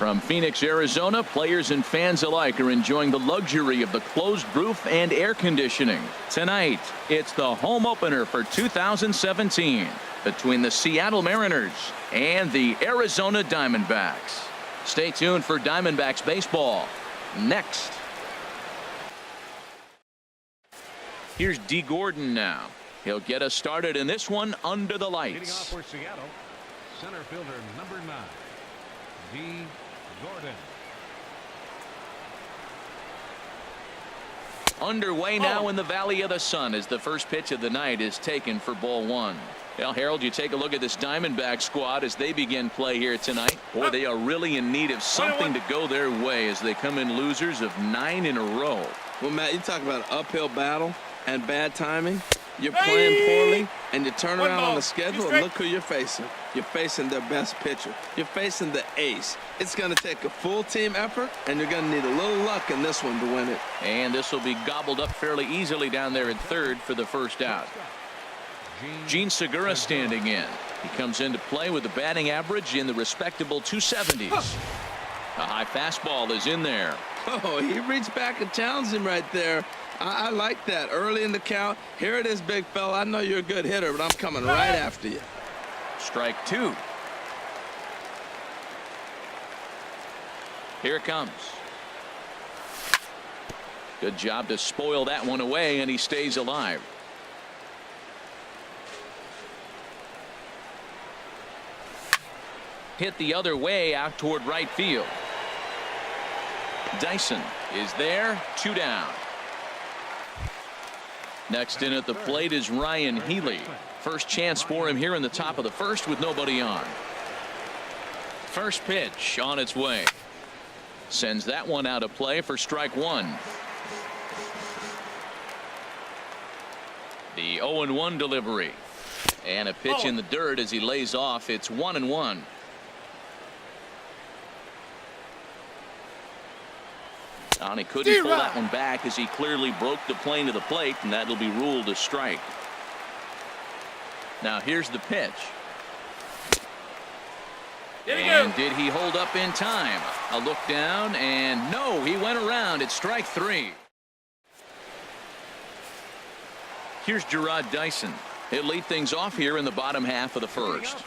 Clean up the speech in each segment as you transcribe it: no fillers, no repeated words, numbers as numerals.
From Phoenix, Arizona, players and fans alike are enjoying the luxury of the closed roof and air conditioning. Tonight, it's the home opener for 2017 between the Seattle Mariners and the Arizona Diamondbacks. Stay tuned for Diamondbacks baseball next. Here's D. Gordon now. He'll get us started in this one under the lights. Leading off for Seattle, center fielder number 9, D. Gordon. Underway now in the Valley of the Sun as the first pitch of the night is taken for ball 1. Well, Harold, you take a look at this Diamondback squad as they begin play here tonight. Boy, they are really in need of something to go their way as they come in losers of 9 in a row. Well, Matt, you talk about an uphill battle and bad timing. You're playing poorly, and you turn around on the schedule and look who you're facing. You're facing their best pitcher. You're facing the ace. It's going to take a full team effort, and you're going to need a little luck in this one to win it. And this will be gobbled up fairly easily down there at third for the first out. Gene Segura standing in. He comes into play with a batting average in the respectable 270s. A high fastball is in there. Oh, he reached back and challenged him right there. I like that. Early in the count. Here it is, big fella. I know you're a good hitter, but I'm coming right after you. Strike 2. Here it comes. Good job to spoil that one away, and he stays alive. Hit the other way out toward right field. Dyson is there. 2 down. Next in at the plate is Ryan Healy. First chance for him here in the top of the first with nobody on. First pitch on its way. Sends that one out of play for strike 1. The 0-1 delivery. And a pitch in the dirt as he lays off. It's 1-1. And he couldn't pull that one back as he clearly broke the plane of the plate, and that'll be ruled a strike. Now here's the pitch. And did he hold up in time? A look down, and no, he went around. It's strike 3. Here's Gerard Dyson. He'll lead things off here in the bottom half of the first.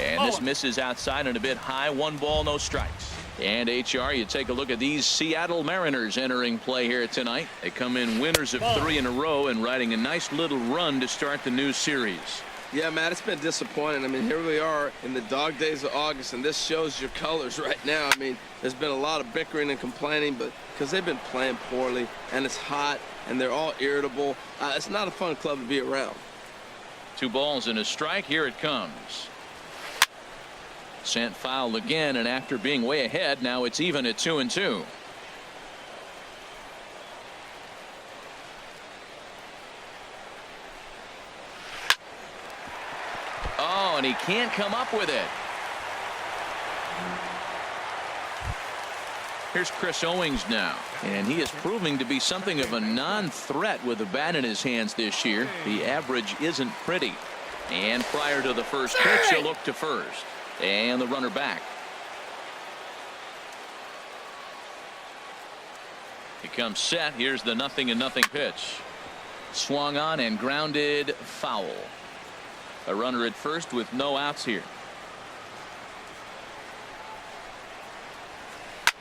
And this misses outside and a bit high. 1 ball, no strikes. And HR, you take a look at these Seattle Mariners entering play here tonight. They come in winners of 3 in a row and riding a nice little run to start the new series. Yeah, Matt, it's been disappointing. I mean, here we are in the dog days of August, and this shows your colors right now. I mean, there's been a lot of bickering and complaining, but because they've been playing poorly, and it's hot, and they're all irritable. It's not a fun club to be around. 2 balls and a strike. Here it comes. Sent foul again, and after being way ahead, now it's even at 2-2. Oh, and he can't come up with it. Here's Chris Owings now, and he is proving to be something of a non-threat with the bat in his hands this year. The average isn't pretty. And prior to the first pitch, he'll look to first. And the runner back. He comes set. Here's the 0-0 pitch. Swung on and grounded foul. A runner at first with no outs here.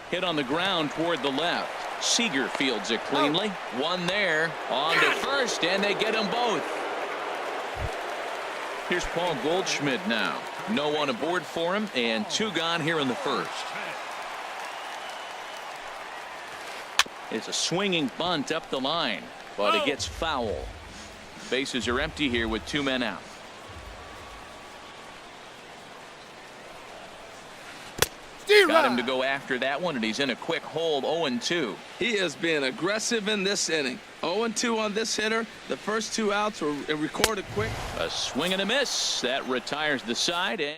Hit on the ground toward the left. Seager fields it cleanly. One there on to first, and they get them both. Here's Paul Goldschmidt now. No one aboard for him, and 2 gone here in the first. It's a swinging bunt up the line, but it gets foul. Bases are empty here with 2 men out. Got him to go after that one, and he's in a quick hold. 0-2. He is being aggressive in this inning. 0-2 on this hitter. The first 2 outs were recorded quick. A swing and a miss. That retires the side. And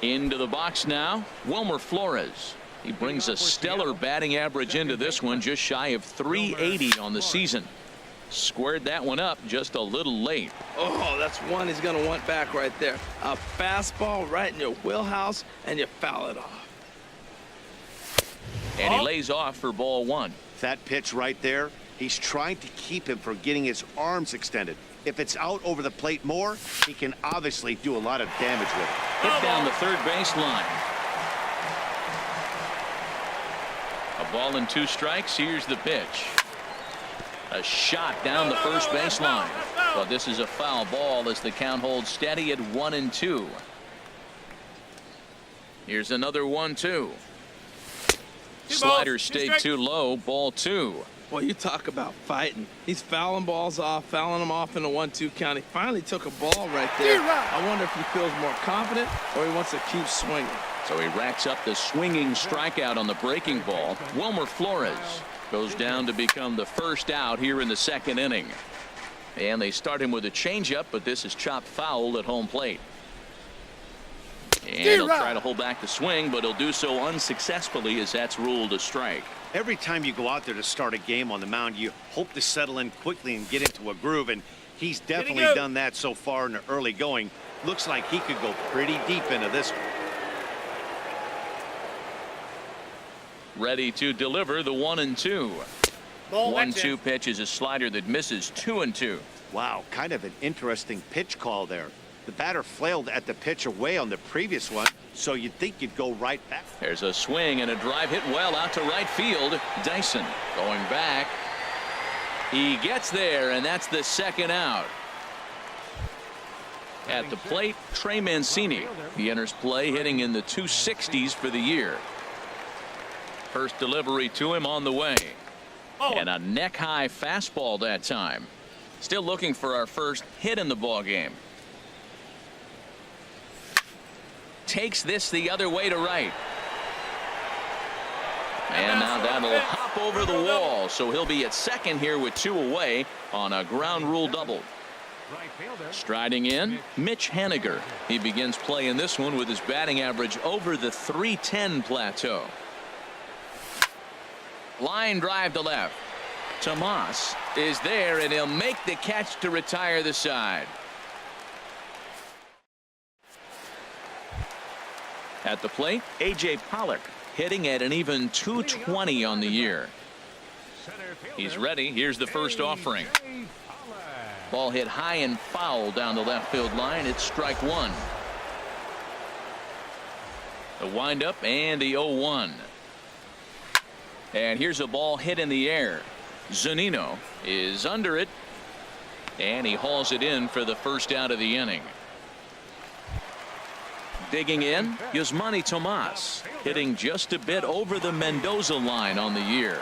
into the box now, Wilmer Flores. He brings a stellar batting average into this one, just shy of 380 on the season. Squared that one up just a little late. Oh, that's one he's going to want back right there. A fastball right in your wheelhouse, and you foul it off. And he lays off for ball one. That pitch right there, he's trying to keep him from getting his arms extended. If it's out over the plate more, he can obviously do a lot of damage with it. Hit down the third base line. A ball and 2 strikes. Here's the pitch. A shot down the first base line. But this is a foul ball as the count holds steady at 1-2. Here's another 1-2. Slider stayed too low. Ball 2. Well, you talk about fighting. He's fouling balls off, fouling them off in the 1-2 count. He finally took a ball right there. I wonder if he feels more confident or he wants to keep swinging. So he racks up the swinging strikeout on the breaking ball. Wilmer Flores goes down to become the first out here in the second inning. And they start him with a changeup, but this is chopped foul at home plate. And he'll try to hold back the swing, but he'll do so unsuccessfully as that's ruled a strike. Every time you go out there to start a game on the mound, you hope to settle in quickly and get into a groove, and he's definitely done that so far in the early going. Looks like he could go pretty deep into this one. Ready to deliver the 1-2. 1-2 pitch is a slider that misses 2-2. Wow, kind of an interesting pitch call there. The batter flailed at the pitch away on the previous one, so you'd think you'd go right back. There's a swing and a drive hit well out to right field. Dyson going back. He gets there, and that's the second out. At the plate, Trey Mancini. He enters play hitting in the 260s for the year. First delivery to him on the way. And a neck-high fastball that time. Still looking for our first hit in the ball game. Takes this the other way to right. And now that'll hop over the wall, so he'll be at second here with 2 away on a ground rule double. Striding in, Mitch Haniger. He begins play in this one with his batting average over the .310 plateau. Line drive to left. Tomas is there, and he'll make the catch to retire the side. At the plate, A.J. Pollock hitting at an even .220 on the year. He's ready. Here's the first offering. Ball hit high and foul down the left field line. It's strike 1. The windup and the 0-1. And here's a ball hit in the air. Zunino is under it, and he hauls it in for the first out of the inning. Digging in, Yasmani Tomas, hitting just a bit over the Mendoza line on the year.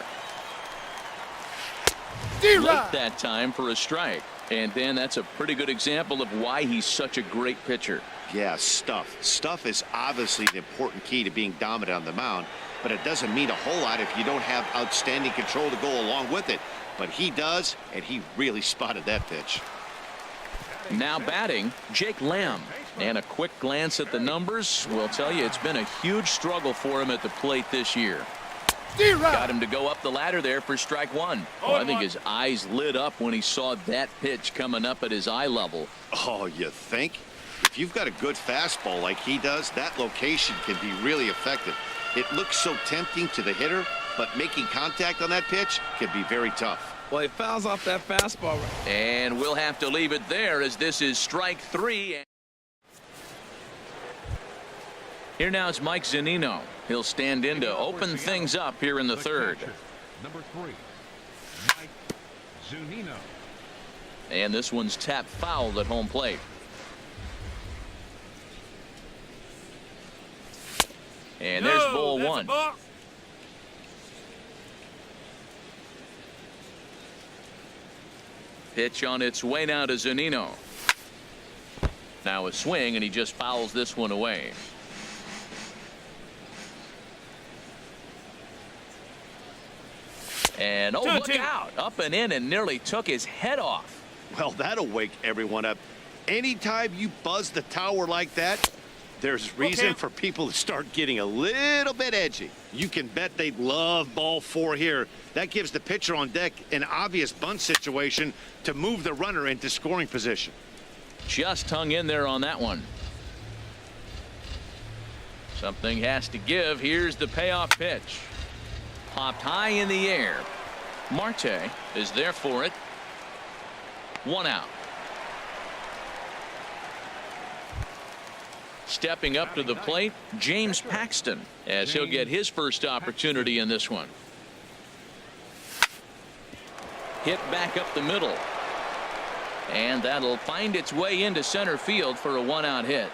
Late that time for a strike. And then that's a pretty good example of why he's such a great pitcher. Yeah, stuff. Stuff is obviously the important key to being dominant on the mound, but it doesn't mean a whole lot if you don't have outstanding control to go along with it. But he does, and he really spotted that pitch. Now batting, Jake Lamb. And a quick glance at the numbers will tell you it's been a huge struggle for him at the plate this year. Got him to go up the ladder there for strike 1. Well, I think his eyes lit up when he saw that pitch coming up at his eye level. Oh, you think? If you've got a good fastball like he does, that location can be really effective. It looks so tempting to the hitter, but making contact on that pitch can be very tough. Well, he fouls off that fastball. And we'll have to leave it there as this is strike 3. Here now is Mike Zunino. He'll stand in to open things up here in the third. Number 3, Mike Zunino. And this one's tapped foul at home plate. And there's ball 1. Pitch on its way now to Zunino. Now a swing, and he just fouls this one away. And oh, look out, up and in, and nearly took his head off. Well, that'll wake everyone up. Anytime you buzz the tower like that, there's reason for people to start getting a little bit edgy. You can bet they'd love ball 4 here. That gives the pitcher on deck an obvious bunt situation to move the runner into scoring position. Just hung in there on that one. Something has to give. Here's the payoff pitch. Popped high in the air. Marte is there for it. 1 out. Stepping up to the plate, James Paxton, as he'll get his first opportunity in this one. Hit back up the middle. And that'll find its way into center field for a 1-out hit.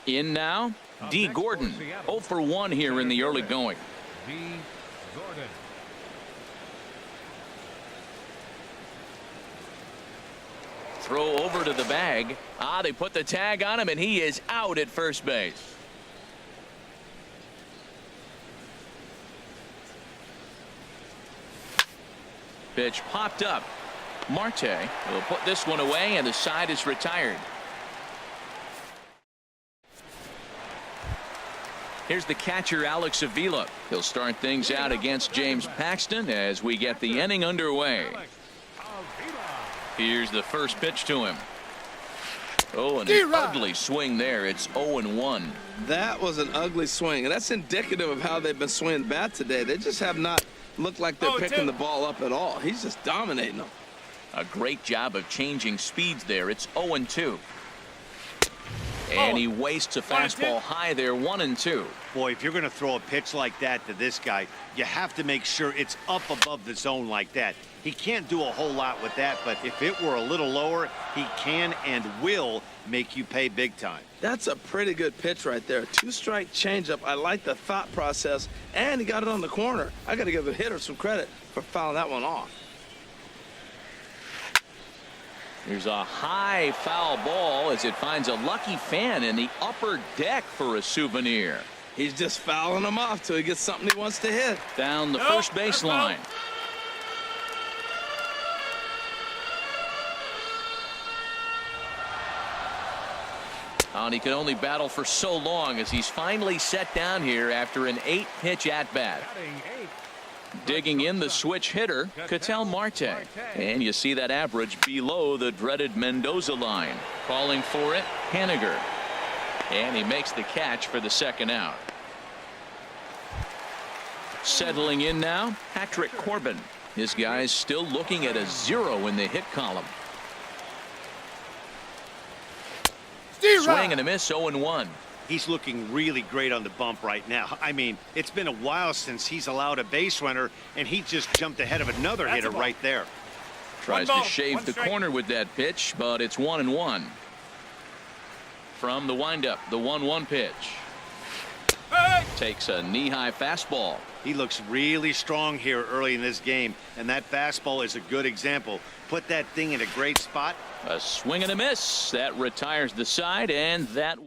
In now, D. Gordon. 0 for 1 here in the early going. D. Gordon. Throw over to the bag. They put the tag on him, and he is out at first base. Pitch popped up. Marte will put this one away, and the side is retired. Here's the catcher, Alex Avila. He'll start things out against James Paxton as we get the inning underway. Here's the first pitch to him. Oh, an ugly swing there. It's 0-1. That was an ugly swing, and that's indicative of how they've been swinging bat today. They just have not looked like they're picking the ball up at all. He's just dominating them. A great job of changing speeds there. It's 0-2. And he wastes a fastball high there. 1-2. Boy, if you're going to throw a pitch like that to this guy, you have to make sure it's up above the zone like that. He can't do a whole lot with that, but if it were a little lower, he can and will make you pay big time. That's a pretty good pitch right there. 2-strike changeup. I like the thought process, and he got it on the corner. I got to give the hitter some credit for fouling that one off. Here's a high foul ball as it finds a lucky fan in the upper deck for a souvenir. He's just fouling them off till he gets something he wants to hit. Down the first baseline. And he can only battle for so long as he's finally set down here after an 8-pitch at-bat. Digging in the switch hitter, Ketel Marte. And you see that average below the dreaded Mendoza line. Calling for it, Haniger. And he makes the catch for the 2nd out. Settling in now, Patrick Corbin. This guy's still looking at a 0 in the hit column. Swing and a miss, 0-1. He's looking really great on the bump right now. I mean, it's been a while since he's allowed a base runner, and he just jumped ahead of another hitter right there. Tries to shave the corner with that pitch, but it's 1-1. From the windup, the 1-1 pitch. Takes a knee-high fastball. He looks really strong here early in this game, and that fastball is a good example. Put that thing in a great spot. A swing and a miss. That retires the side, and that.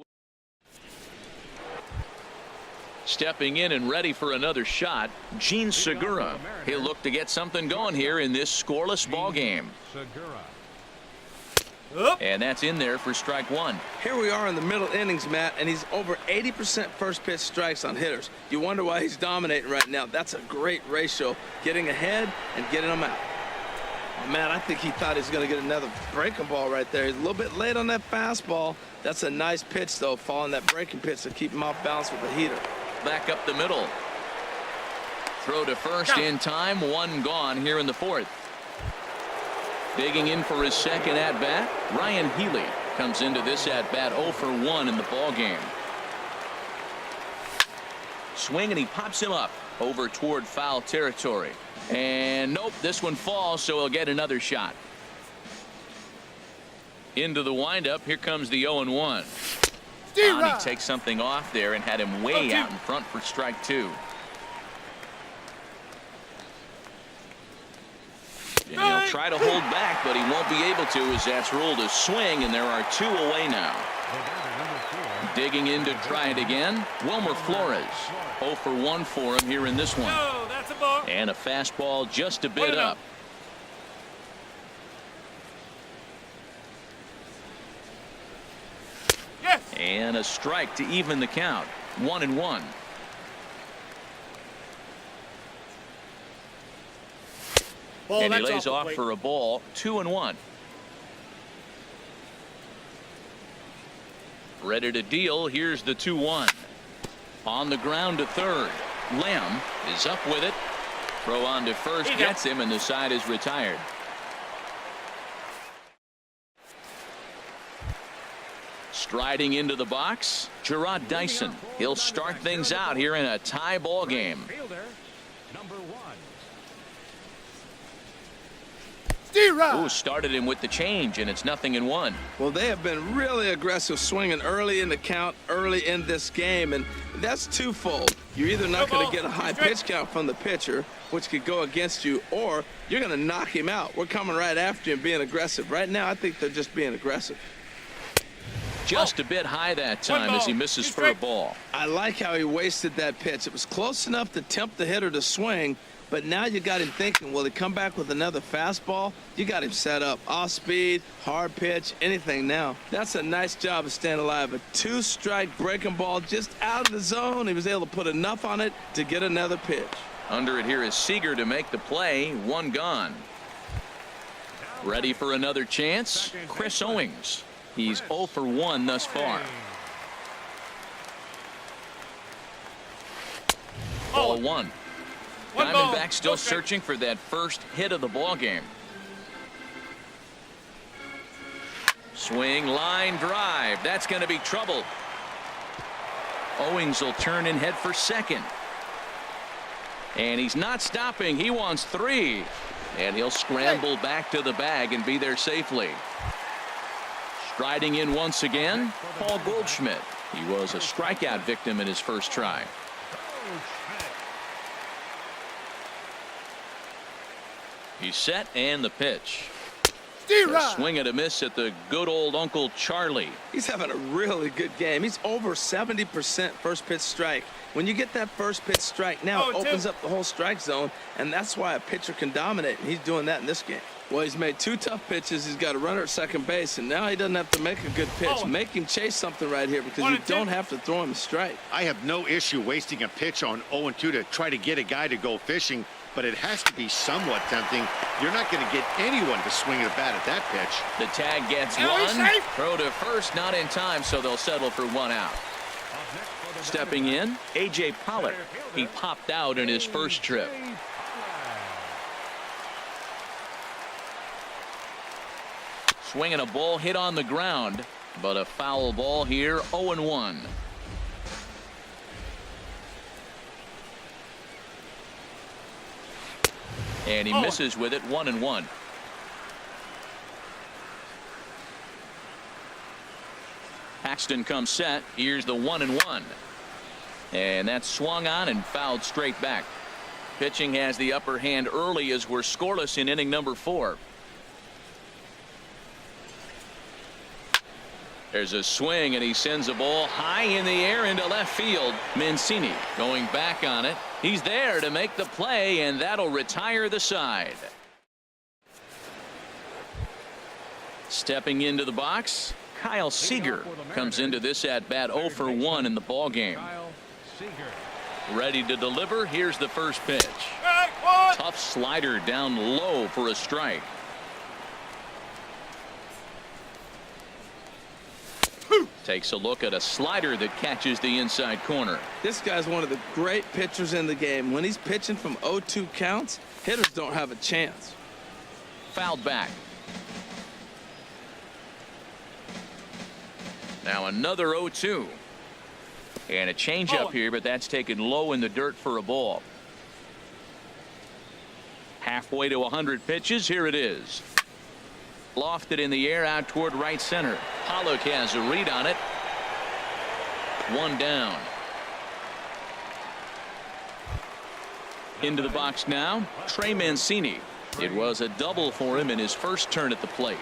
Stepping in and ready for another shot, Gene Segura. He'll look to get something going here in this scoreless ball game. And that's in there for strike 1. Here we are in the middle innings, Matt, and he's over 80% first pitch strikes on hitters. You wonder why he's dominating right now. That's a great ratio, getting ahead and getting them out. Oh, man, I think he thought he was going to get another breaking ball right there. He's a little bit late on that fastball. That's a nice pitch, though, following that breaking pitch to keep him off balance with the heater. Back up the middle. Throw to first in time. 1 gone here in the 4th. Digging in for his 2nd at-bat, Ryan Healy comes into this at-bat 0 for 1 in the ball game. Swing, and he pops him up over toward foul territory. And nope, this one falls, so he'll get another shot. Into the windup. Here comes the 0-1. He takes something off there and had him way out in front for strike 2. And he'll try to hold back, but he won't be able to, as that's ruled a swing, and there are 2 away now. Digging in to try it again, Wilmer Flores. 0 for 1 for him here in this one. And a fastball just a bit up. And a strike to even the count. 1-1. And he lays off for a ball. 2-1. Ready to deal. Here's the 2-1. On the ground to third. Lamb is up with it. Throw on to first gets him, and the side is retired. Striding into the box, Gerard Dyson. He'll start things out here in a tie ball game. Ooh, started him with the change, and it's 0-1. Well, they have been really aggressive swinging early in the count, early in this game, and that's twofold. You're either not going to get a high pitch count from the pitcher, which could go against you, or you're going to knock him out. We're coming right after him, being aggressive. Right now, I think they're just being aggressive. Just a bit high that time as he misses for a ball. I like how he wasted that pitch. It was close enough to tempt the hitter to swing, but now you got him thinking, will he come back with another fastball? You got him set up. Off speed, hard pitch, anything now. That's a nice job of staying alive. A 2-strike breaking ball just out of the zone. He was able to put enough on it to get another pitch. Under it here is Seager to make the play. 1 gone. Ready for another chance? Chris Owings. He's 0 for 1 thus far. Ball 1. Diamondbacks still searching for that first hit of the ball game. Swing, line drive. That's going to be trouble. Owings will turn and head for second. And he's not stopping. He wants 3. And he'll scramble back to the bag and be there safely. Striding in once again, Paul Goldschmidt. He was a strikeout victim in his first try. He's set, and the pitch. A swing and a miss at the good old Uncle Charlie. He's having a really good game. He's over 70% first pitch strike. When you get that first pitch strike, now it opens up the whole strike zone, and that's why a pitcher can dominate, and he's doing that in this game. Well, he's made 2 tough pitches. He's got a runner at second base, and now he doesn't have to make a good pitch. Make him chase something right here because you don't have to throw him a strike. I have no issue wasting a pitch on 0-2 to try to get a guy to go fishing, but it has to be somewhat tempting. You're not going to get anyone to swing a bat at that pitch. The tag gets 1. Throw to first, not in time, so they'll settle for 1 out. Stepping in, A.J. Pollock. He popped out in his first trip. Swinging a ball hit on the ground, but a foul ball here. 0-1. And he misses with it. 1-1. Paxton comes set. Here's the 1-1. And that's swung on and fouled straight back. Pitching has the upper hand early as we're scoreless in inning number 4. There's a swing, and he sends a ball high in the air into left field. Mancini going back on it. He's there to make the play, and that'll retire the side. Stepping into the box, Kyle Seager comes into this at-bat 0 for 1 in the ball game. Ready to deliver. Here's the first pitch. Tough slider down low for a strike. Takes a look at a slider that catches the inside corner. This guy's one of the great pitchers in the game. When he's pitching from 0-2 counts, hitters don't have a chance. Fouled back. Now another 0-2. And a changeup here, but that's taken low in the dirt for a ball. Halfway to 100 pitches. Here it is. Lofted in the air out toward right center. Pollock has a read on it. 1 down. Into the box now, Trey Mancini. It was a double for him in his first turn at the plate.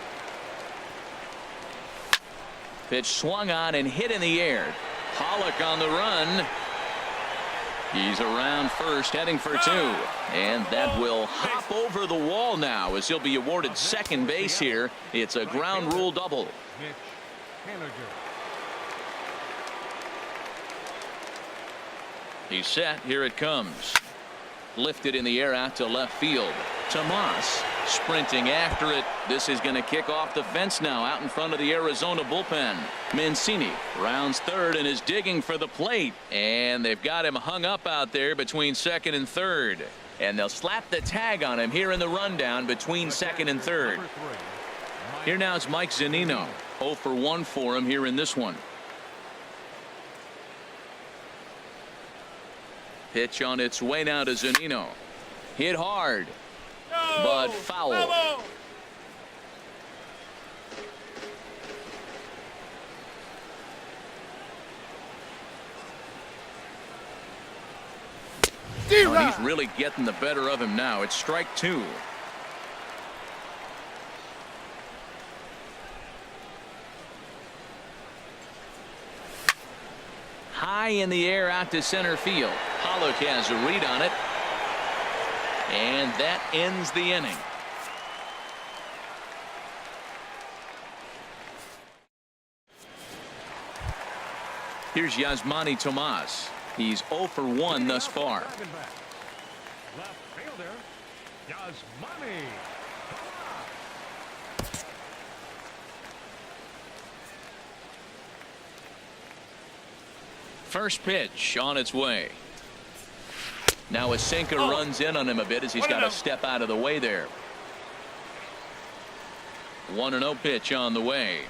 Pitch swung on and hit in the air. Pollock on the run. He's around first, heading for 2. And that will hop over the wall now as he'll be awarded second base here. It's a ground rule double. He's set. Here it comes. Lifted in the air out to left field. Tomas sprinting after it. This is going to kick off the fence now out in front of the Arizona bullpen. Mancini rounds third and is digging for the plate. And they've got him hung up out there between second and third. And they'll slap the tag on him here in the rundown between second and third. Here now is Mike Zunino. 0 for 1 for him here in this one. Pitch on its way now to Zunino. Hit hard, but foul. Oh, he's really getting the better of him now. It's strike 2. High in the air out to center field. Pollock has a read on it. And that ends the inning. Here's Yasmani Tomas. He's 0 for 1 thus far. Left fielder, Yasmani. First pitch on its way. Now a sinker runs in on him a bit as he's got to step out of the way there. 1-0 pitch on the way.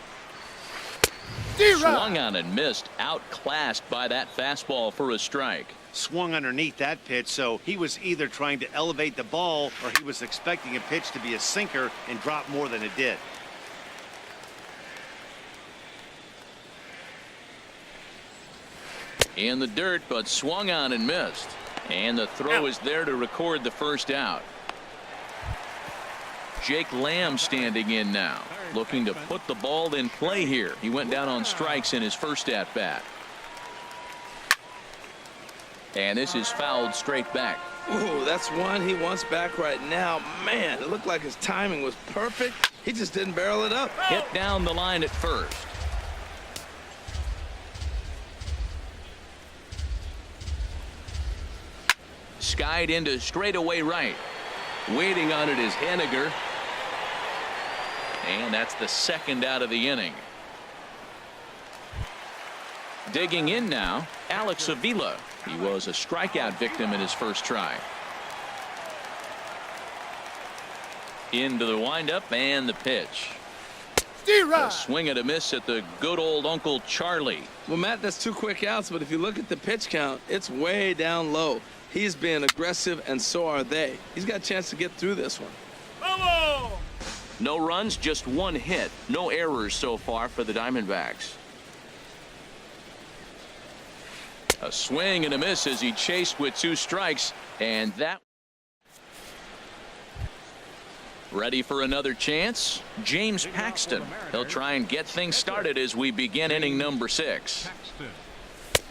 Swung on and missed. Outclassed by that fastball for a strike. Swung underneath that pitch, so he was either trying to elevate the ball or he was expecting a pitch to be a sinker and drop more than it did. In the dirt, but swung on and missed. And the throw is there to record the first out. Jake Lamb standing in now, looking to put the ball in play here. He went down on strikes in his first at bat. And this is fouled straight back. Ooh, that's one he wants back right now. Man, it looked like his timing was perfect. He just didn't barrel it up. Hit down the line at first. Skied into straightaway right. Waiting on it is Henniger. And that's the second out of the inning. Digging in now, Alex Avila. He was a strikeout victim in his first try. Into the windup and the pitch. A swing and a miss at the good old Uncle Charlie. Well, Matt, that's 2 quick outs, but if you look at the pitch count, it's way down low. He's being aggressive, and so are they. He's got a chance to get through this one. No runs, just 1 hit. No errors so far for the Diamondbacks. A swing and a miss as he chased with 2 strikes, and that. Ready for another chance? James Paxton. He'll try and get things started as we begin inning number 6.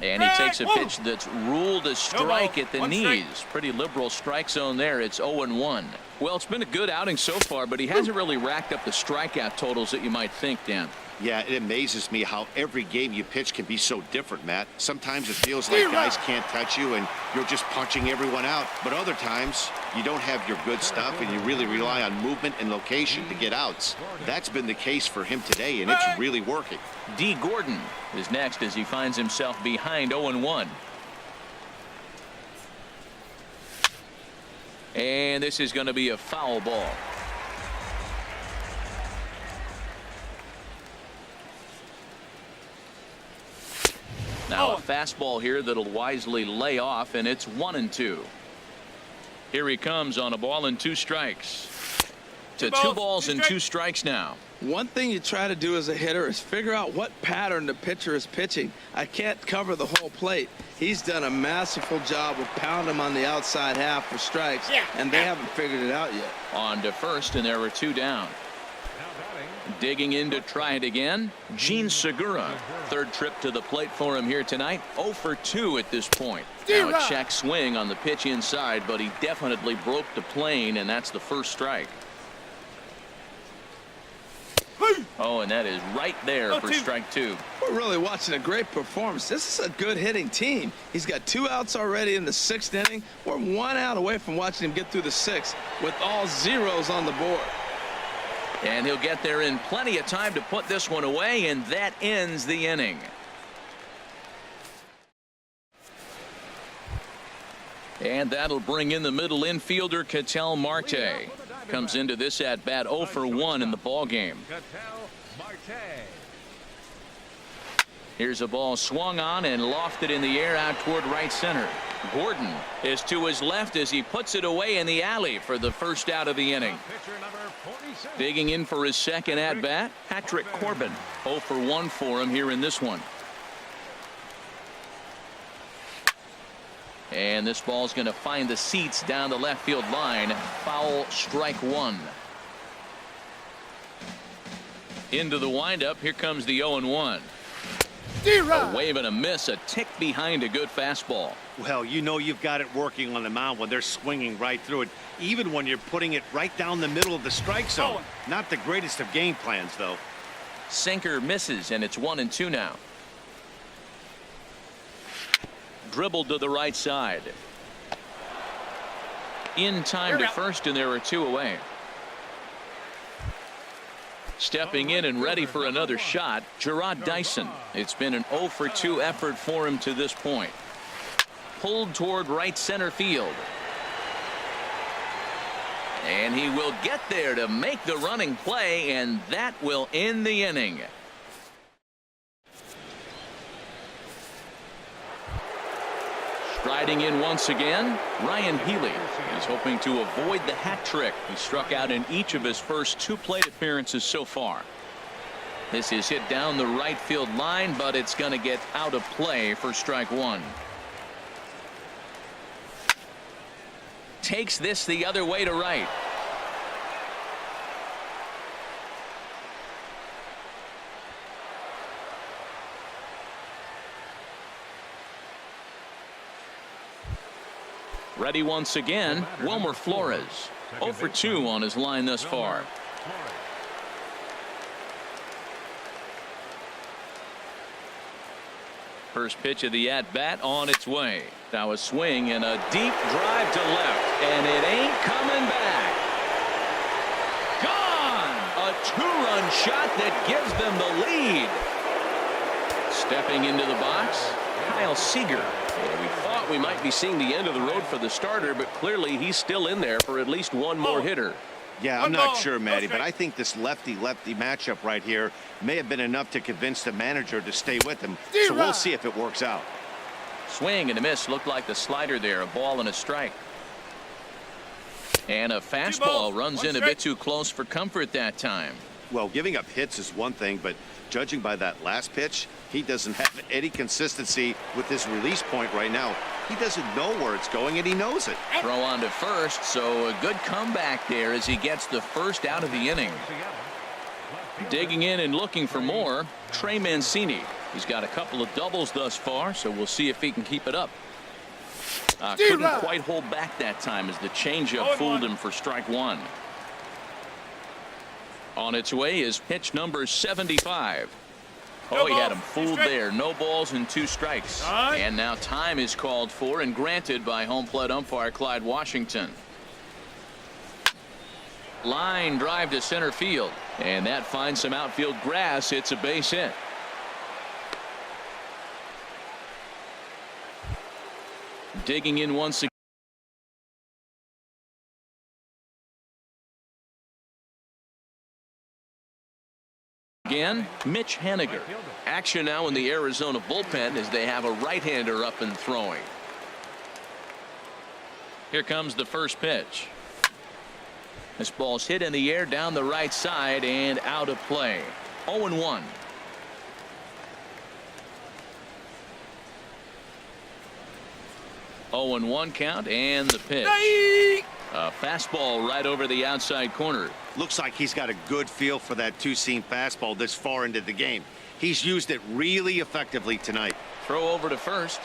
And he takes a pitch that's ruled a strike at the knees. Pretty liberal strike zone there. It's 0-1. Well, it's been a good outing so far, but he hasn't really racked up the strikeout totals that you might think, Dan. Yeah, it amazes me how every game you pitch can be so different, Matt. Sometimes it feels like guys can't touch you and you're just punching everyone out. But other times you don't have your good stuff and you really rely on movement and location to get outs. That's been the case for him today, and it's really working. D. Gordon is next as he finds himself behind 0-1. And this is going to be a foul ball. Now a fastball here that'll wisely lay off, and it's 1-2. Here he comes on a ball and 2 strikes. To 2 balls and 2 strikes now. One thing you try to do as a hitter is figure out what pattern the pitcher is pitching. I can't cover the whole plate. He's done a masterful job of pounding him on the outside half for strikes, and they haven't figured it out yet. On to first, and there were 2 down. Digging in to try it again, Gene Segura. 3rd trip to the plate for him here tonight. 0 for 2 at this point. Now a check swing on the pitch inside, but he definitely broke the plane, and that's the first strike. Oh, and that is right there for strike two. We're really watching a great performance. This is a good hitting team. He's got 2 outs already in the 6th inning. We're 1 out away from watching him get through the 6th with all zeros on the board. And he'll get there in plenty of time to put this one away, and that ends the inning. And that'll bring in the middle infielder, Ketel Marte. Comes into this at-bat 0 for 1 in the ball game. Here's a ball swung on and lofted in the air out toward right center. Gordon is to his left as he puts it away in the alley for the first out of the inning. Digging in for his second at-bat, Patrick Corbin. 0 for 1 for him here in this one. And this ball's going to find the seats down the left field line. Foul, strike one. Into the windup. Here comes the 0-1. A wave and a miss, a tick behind a good fastball. Well, you know you've got it working on the mound when they're swinging right through it, even when you're putting it right down the middle of the strike zone. Not the greatest of game plans, though. Sinker misses, and it's 1-2 now. Dribbled to the right side. In time to first, and there are 2 away. Stepping in and ready for another shot, Gerard Dyson. It's been an 0 for 2 effort for him to this point. Pulled toward right center field. And he will get there to make the running play, and that will end the inning. Striding in once again, Ryan Healy is hoping to avoid the hat trick. He struck out in each of his first 2 plate appearances so far. This is hit down the right field line, but it's going to get out of play for strike one. Takes this the other way to right. Ready once again, Wilmer Flores. 0 for 2 on his line thus far. First pitch of the at-bat on its way. Now a swing and a deep drive to left, and it ain't coming back. Gone! A 2-run shot that gives them the lead. Stepping into the box, Kyle Seager. And we thought we might be seeing the end of the road for the starter, but clearly he's still in there for at least one more hitter. Yeah, I'm not sure, Matty, but I think this lefty-lefty matchup right here may have been enough to convince the manager to stay with him. So we'll see if it works out. Swing and a miss. Looked like the slider there. A ball and a strike. And a fastball runs in a bit too close for comfort that time. Well, giving up hits is one thing, but judging by that last pitch, he doesn't have any consistency with his release point right now. He doesn't know where it's going, and he knows it. Throw on to first, so a good comeback there as he gets the first out of the inning. Digging in and looking for more, Trey Mancini. He's got a couple of doubles thus far, so we'll see if he can keep it up. Couldn't quite hold back that time as the changeup fooled him for strike one. On its way is pitch number 75. Oh, he had him fooled there. No balls and 2 strikes. And now time is called for and granted by home plate umpire Clyde Washington. Line drive to center field, and that finds some outfield grass. It's a base hit. Digging in once again, Mitch Haniger. Action now in the Arizona bullpen as they have a right-hander up and throwing. Here comes the first pitch. This ball's hit in the air down the right side and out of play. 0-1. Oh, and 1 count, and the pitch. A fastball right over the outside corner. Looks like he's got a good feel for that 2-seam fastball this far into the game. He's used it really effectively tonight. Throw over to first.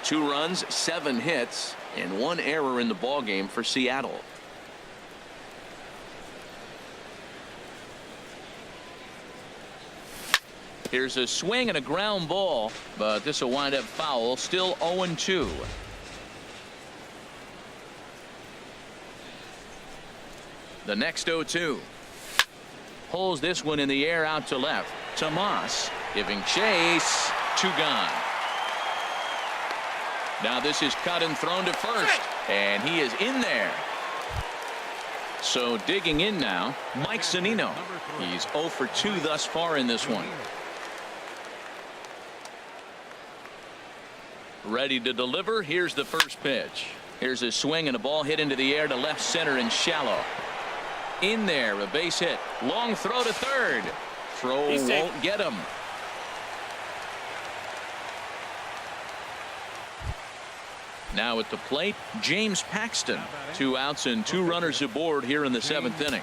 2 runs, 7 hits, and 1 error in the ballgame for Seattle. Here's a swing and a ground ball, but this will wind up foul. Still 0-2. The next 0-2. Pulls this one in the air out to left. Tomas giving chase. 2 gone. Now this is cut and thrown to first, and he is in there. So digging in now, Mike Zunino. He's 0 for 2 thus far in this one. Ready to deliver. Here's the first pitch. Here's a swing and a ball hit into the air to left center and shallow. In there, a base hit. Long throw to third. Throw won't get him. Now at the plate, James Paxton. 2 outs and 2 runners aboard here in the 7th inning.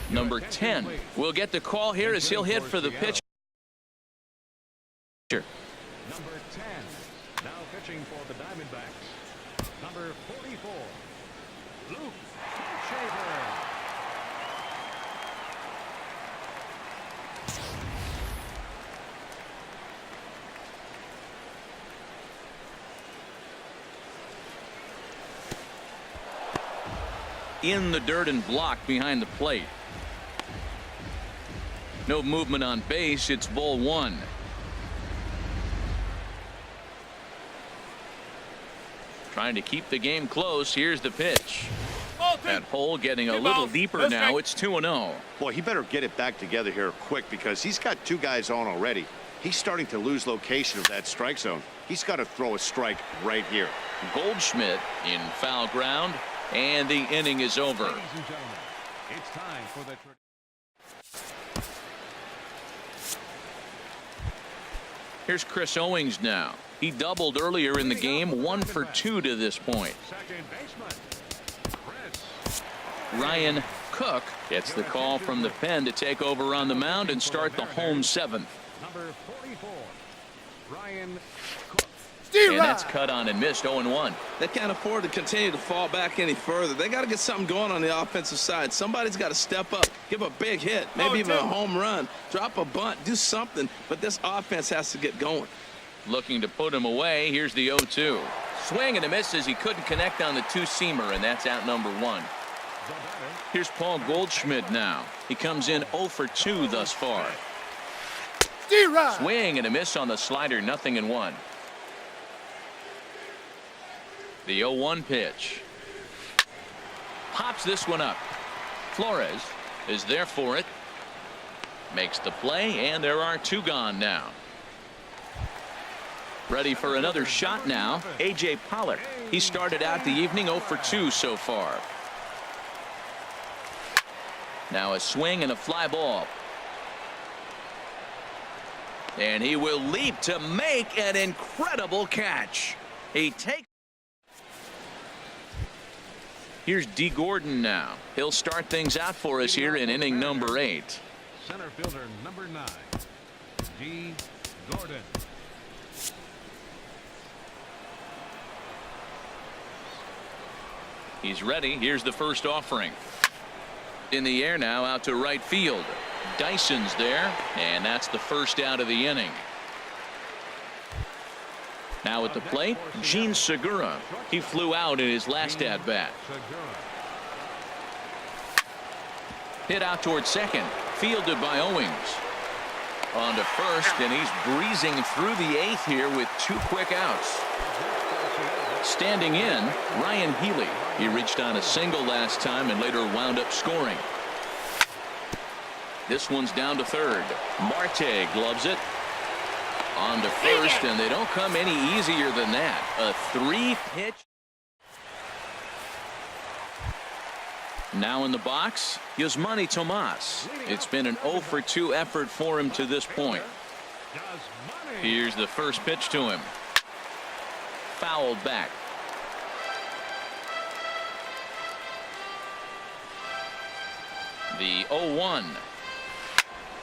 Number 10 will get the call here as he'll hit for the pitch. Number 10, now pitching for the Diamondbacks. Number 44, Luke Shaver. In the dirt and blocked behind the plate. No movement on base. It's ball 1. Trying to keep the game close. Here's the pitch. That hole getting a little deeper now. It's 2-0. Boy, he better get it back together here quick because he's got 2 guys on already. He's starting to lose location of that strike zone. He's got to throw a strike right here. Goldschmidt in foul ground, and the inning is over. Ladies and gentlemen, it's time for the Here's Chris Owings now. He doubled earlier in the game. 1 for 2 to this point. second baseman, Chris. Ryan Cook gets the call from the pen to take over on the mound and start the home 7th. Number 44, Ryan Cook. And that's cut on and missed. 0-1. They can't afford to continue to fall back any further. They got to get something going on the offensive side. Somebody's got to step up, give a big hit, maybe even a home run, drop a bunt, do something. But this offense has to get going. Looking to put him away. Here's the 0-2. Swing and a miss as he couldn't connect on the 2-seamer, and that's out number 1. Here's Paul Goldschmidt now. He comes in 0 for 2 thus far. Swing and a miss on the slider. 0-1. The 0-1 pitch. Pops this one up. Flores is there for it. Makes the play, and there are 2 gone now. Ready for another shot now. A.J. Pollock. He started out the evening 0 for 2 so far. Now a swing and a fly ball. And he will leap to make an incredible catch. He takes. Here's D. Gordon now. He'll start things out for us here in inning number 8. Center fielder number 9, D. Gordon. He's ready. Here's the first offering. In the air now out to right field. Dyson's there, and that's the first out of the inning. Now at the plate, Gene Segura. He flew out in his last at-bat. Hit out towards second. Fielded by Owings. On to first, and he's breezing through the 8th here with 2 quick outs. Standing in, Ryan Healy. He reached on a single last time and later wound up scoring. This one's down to third. Marte gloves it. On to first, and they don't come any easier than that. A 3-pitch. Now in the box, Yasmani Tomas. It's been an 0 for 2 effort for him to this point. Here's the first pitch to him. Fouled back. The 0-1.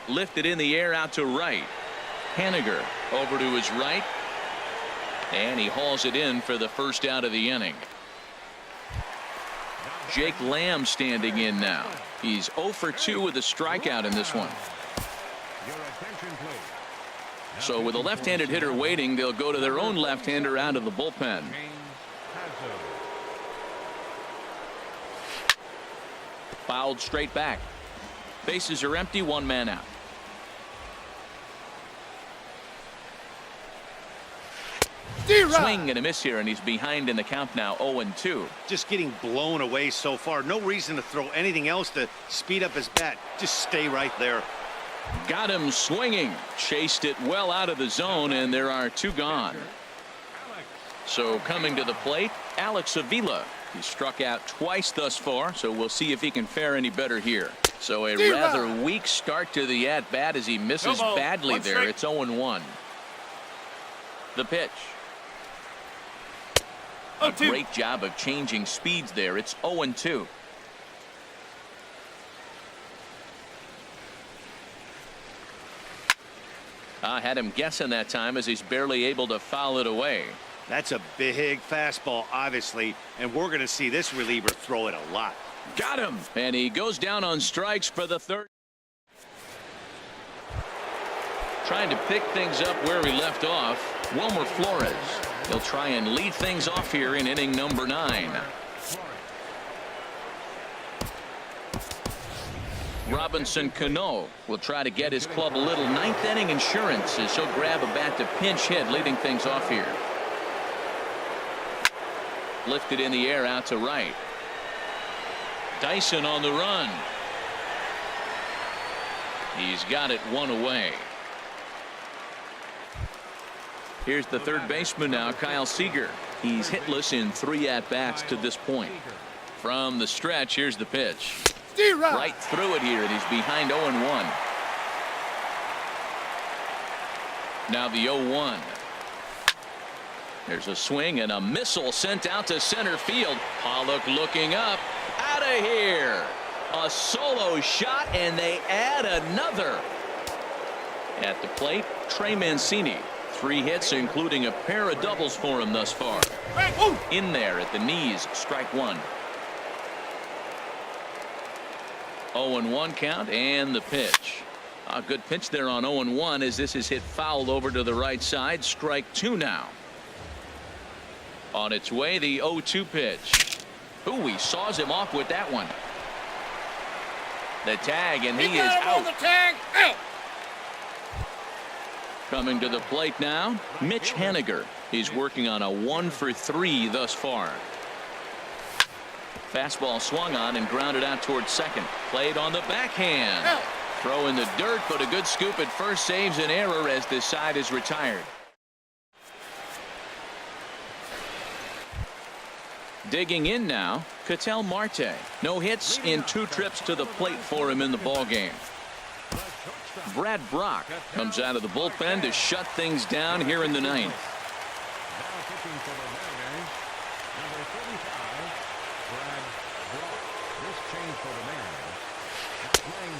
Lifted in the air out to right. Haniger over to his right. And he hauls it in for the first out of the inning. Jake Lamb standing in now. He's 0 for 2 with a strikeout in this one. So with a left-handed hitter waiting, they'll go to their own left-hander out of the bullpen. Fouled straight back. Bases are empty, 1 man out. Swing and a miss here, and he's behind in the count now, 0-2. Just getting blown away so far. No reason to throw anything else to speed up his bat. Just stay right there. Got him swinging. Chased it well out of the zone, and there are 2 gone. So coming to the plate, Alex Avila. He struck out twice thus far, so we'll see if he can fare any better here. So a rather weak start to the at-bat as he misses badly there. It's 0-1. The pitch. A great job of changing speeds there. It's 0-2. I had him guessing that time as he's barely able to foul it away. That's a big fastball, obviously, and we're going to see this reliever throw it a lot. Got him, and he goes down on strikes for the 3rd. Trying to pick things up where he left off, Wilmer Flores. He'll try and lead things off here in inning number 9. Robinson Cano will try to get his club a little 9th inning insurance as he'll grab a bat to pinch hit, leading things off here. Lifted in the air out to right. Dyson on the run. He's got it 1 away. Here's the 3rd baseman now, Kyle Seager. He's hitless in 3 at-bats to this point. From the stretch, here's the pitch. Right through it here, and he's behind 0-1. Now the 0-1. There's a swing and a missile sent out to center field. Pollock looking up. Out of here. A solo shot, and they add another. At the plate, Trey Mancini. 3 hits, including a pair of doubles for him thus far. In there at the knees, strike 1. 0-1 count, and the pitch. A good pitch there on 0-1 as this is hit fouled over to the right side. Strike 2 now. On its way, the 0-2 pitch. Ooh, he saws him off with that one. The tag, and he is out. Coming to the plate now, Mitch Haniger. He's working on a 1 for 3 thus far. Fastball swung on and grounded out towards second. Played on the backhand. Throw in the dirt, but a good scoop at first saves an error as this side is retired. Digging in now, Ketel Marte. No hits in 2 trips to the plate for him in the ballgame. Brad Brock comes out of the bullpen to shut things down here in the 9th.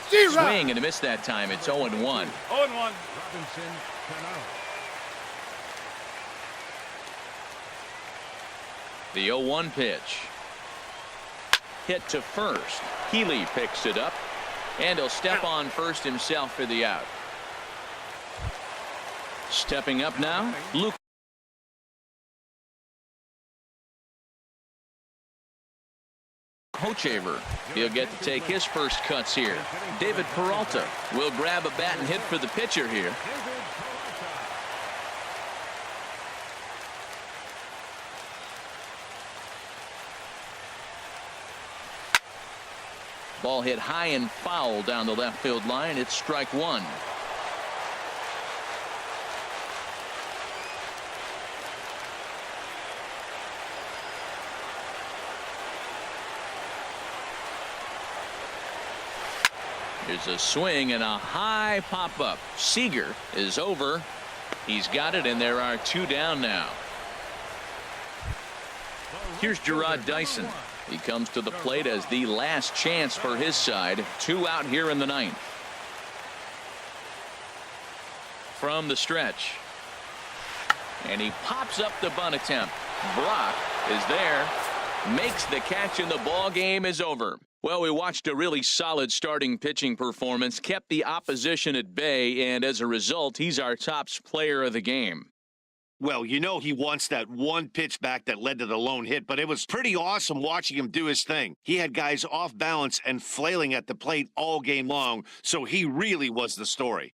Swing and a miss that time. It's 0-1. 0-1. The 0-1 pitch. Hit to first. Healy picks it up, and he'll step on first himself for the out. Stepping up now, Luke Hochevar. He'll get to take his first cuts here. David Peralta will grab a bat and hit for the pitcher here. Ball hit high and foul down the left field line. It's strike 1. Here's a swing and a high pop-up. Seager is over. He's got it, and there are 2 down now. Here's Gerard Dyson. He comes to the plate as the last chance for his side. 2 out here in the 9th. From the stretch. And he pops up the bunt attempt. Brock is there. Makes the catch, and the ball game is over. Well, we watched a really solid starting pitching performance, kept the opposition at bay, and as a result, he's our top player of the game. Well, you know he wants that one pitch back that led to the lone hit, but it was pretty awesome watching him do his thing. He had guys off balance and flailing at the plate all game long, so he really was the story.